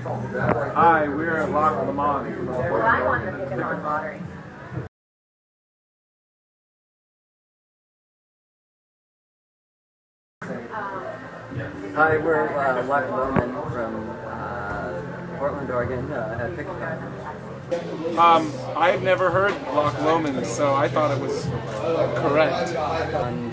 Hi, we're at Loch Lomond. Well, I won the Pickathon lottery. Hi, we're Loch Lomond from Portland, Oregon at Pickathon. I had never heard Loch Lomond, so I thought it was correct. And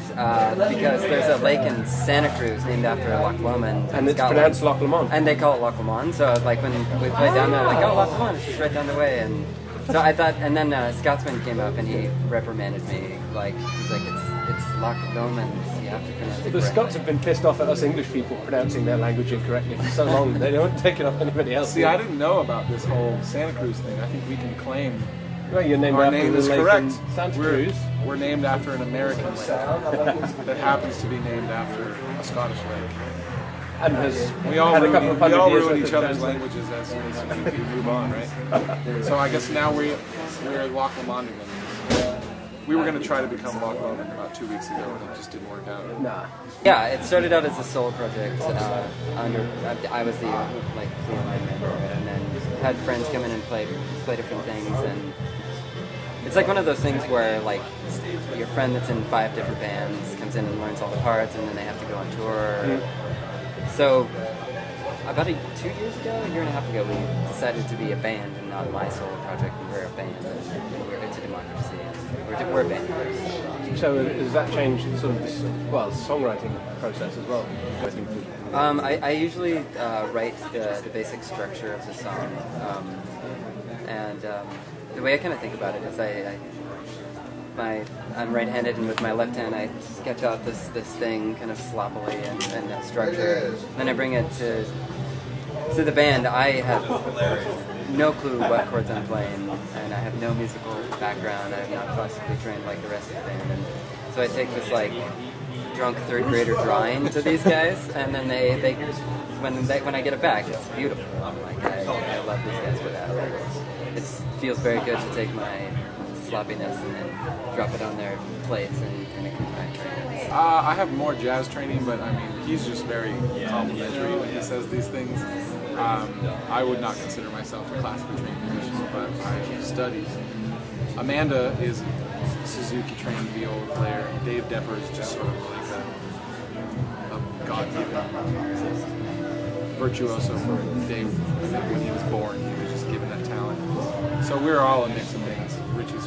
because there's a lake in Santa Cruz named after Loch Lomond. And it's pronounced Loch Lomond. And they call it Loch Lomond, so like when we played down there, like, oh, Loch Lomond, it's just right down the way. And so I thought, and then Scotsman came up and he reprimanded me, like, he's like, it's Loch Lomond, you have to pronounce it correctly. The Scots have been pissed off at us English people pronouncing their language incorrectly for so long, they don't take it off anybody else. See, I didn't know about this whole Santa Cruz thing. I think we can claim well, you're named our after name the is lake correct. Santa Cruz. We're named after an American lake that happens to be named after a Scottish lake. And has we all had a couple of hundred years ruin worth each of other's translation. languages as we move on, right? So I guess now we're at Loch Lomond again. We were going to try to become Loch Lomond about 2 weeks ago, and it just didn't work out. Nah. Yeah, it started out as a solo project. I was the only member, and then had friends come in and play different things, and it's like one of those things where like your friend that's in 5 different bands comes in and learns all the parts, and then they have to go on tour. So about 2 years ago, a year and a half ago, we decided to be a band and not my solo project. We're a band, and we're into democracy. We're a band. So has that changed sort of this, well, songwriting process as well? I usually write the basic structure of the song, and the way I kind of think about it is I'm right-handed, and with my left hand I sketch out this thing kind of sloppily and that structure. Then I bring it to the band. I have no clue what chords I'm playing, and I have no musical background. I'm not classically trained like the rest of the band, and so I take this like drunk third grader drawing to these guys, and then when I get it back, it's beautiful. Like I love these guys for that. Like, it feels very good to take my sloppiness and then drop it on their plates and kind of combine training. I have more jazz training, but I mean, he's just very complimentary when he says these things. I would not consider myself a classically trained musician, but I studied. Amanda is a Suzuki-trained viola player. Dave Depper is just sort of like a God-given virtuoso for Dave. When he was born, he was just given that talent. So we're all a mix of things. Rich is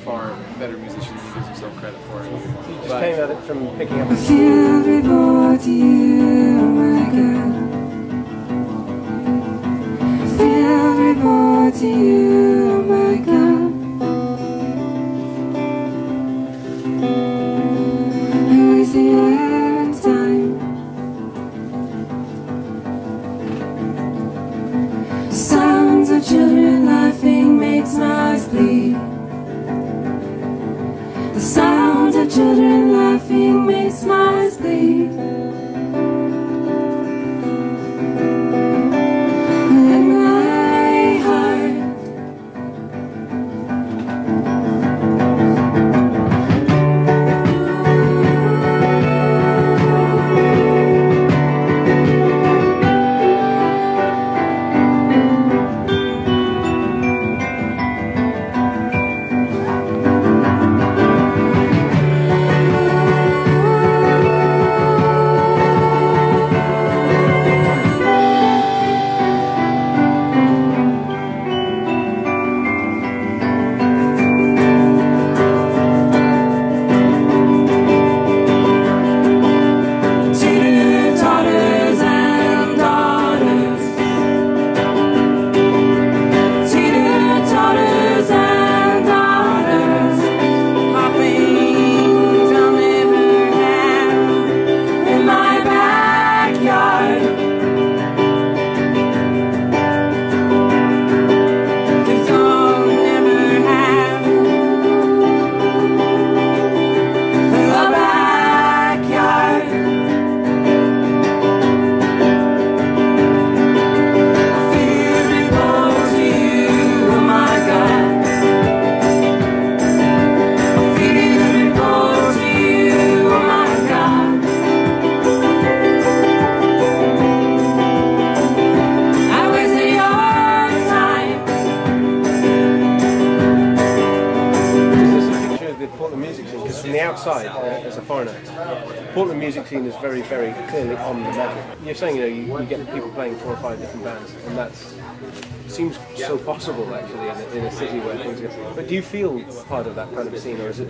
far better musician than he gives himself credit for. You just came at it from picking up. To you, oh my God. I'm wasting your time. Sounds of children laughing makes my eyes bleed. The sound of children laughing makes my eyes bleed. outside as a foreigner, Portland music scene is very, very clearly on the map. You're saying, you get people playing 4 or 5 different bands, and that seems so possible actually in a city where things go. But do you feel part of that kind of scene, or do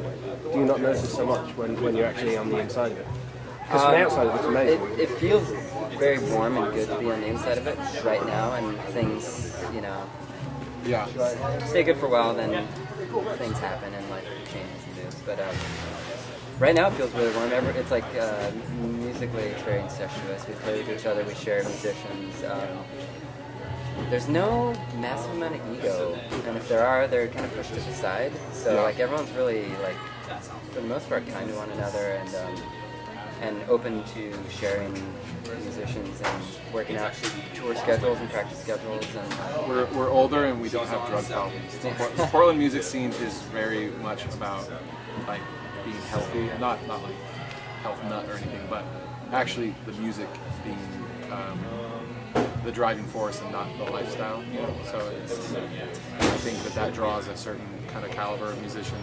you not notice so much when you're actually on the inside of it? Because from the outside, it's amazing. It feels very warm and good to be on the inside of it right now, and things, Yeah. stay good for a while, then things happen and life changes and moves. But right now it feels really warm. It's like musically it's very incestuous. We play with each other, we share musicians. There's no massive amount of ego, and if there are, they're kind of pushed to the side. So like everyone's really like, for the most part, kind to one another and open to sharing musicians and working out tour schedules and practice schedules. And We're older and we don't have drug problems. The Portland music scene is very much about like being healthy, not like health nut or anything, but actually the music being the driving force and not the lifestyle. So I think that draws a certain kind of caliber of musician,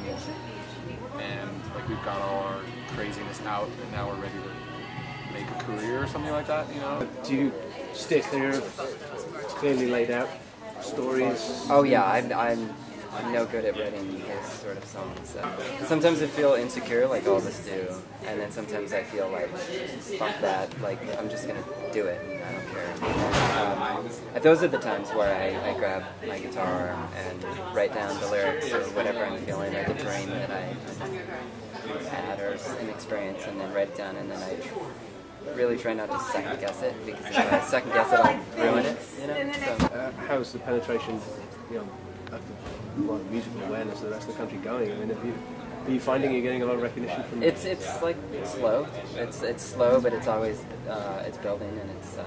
and like we've got all our craziness out, and now we're ready to make a career or something like that. Do you stay clear of clearly laid out stories? oh yeah, I'm no good at writing his sort of songs. Sometimes I feel insecure, like all of us do, and then sometimes I feel like, fuck that, like I'm just gonna do it, I don't care. Those are the times where I grab my guitar and write down the lyrics or whatever I'm feeling, like a dream that I had or an experience, and then write it down, and then I really try not to second guess it, because if I second guess it, I'll ruin it. So. How's the penetration, musical awareness of the rest of the country going? I mean, are you finding you're getting a lot of recognition from? It's like slow. It's slow, but it's always it's building, and it's.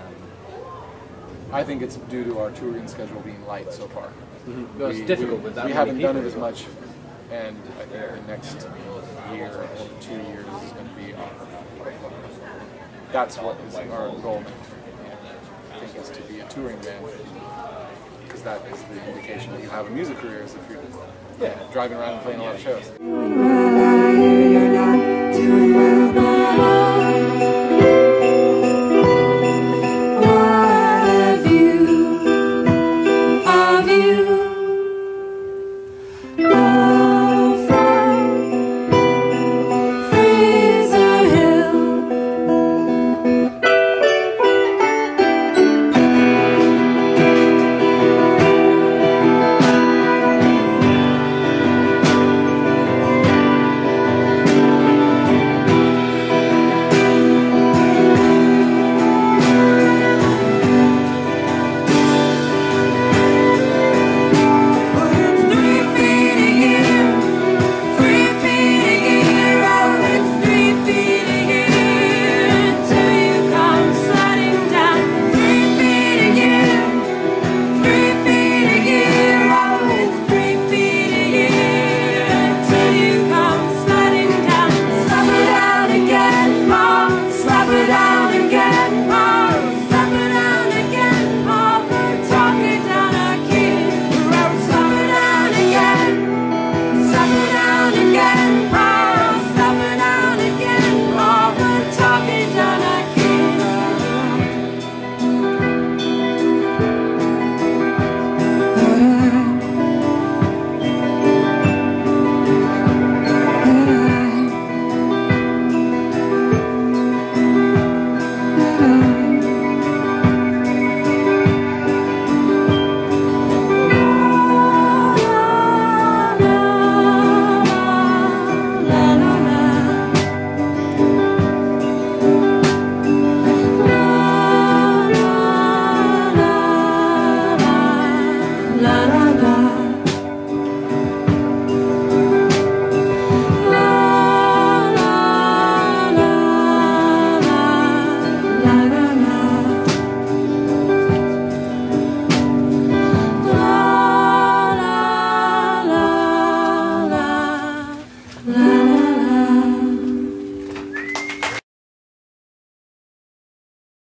I think it's due to our touring schedule being light so far. Mm-hmm. Well, it's difficult with that. We many haven't done it people as much, and I think the next year or 2 years is going to be that's what is our goal now. I think is to be a touring band, because that is the indication that you have a music career, is if you're driving around and playing a lot of shows.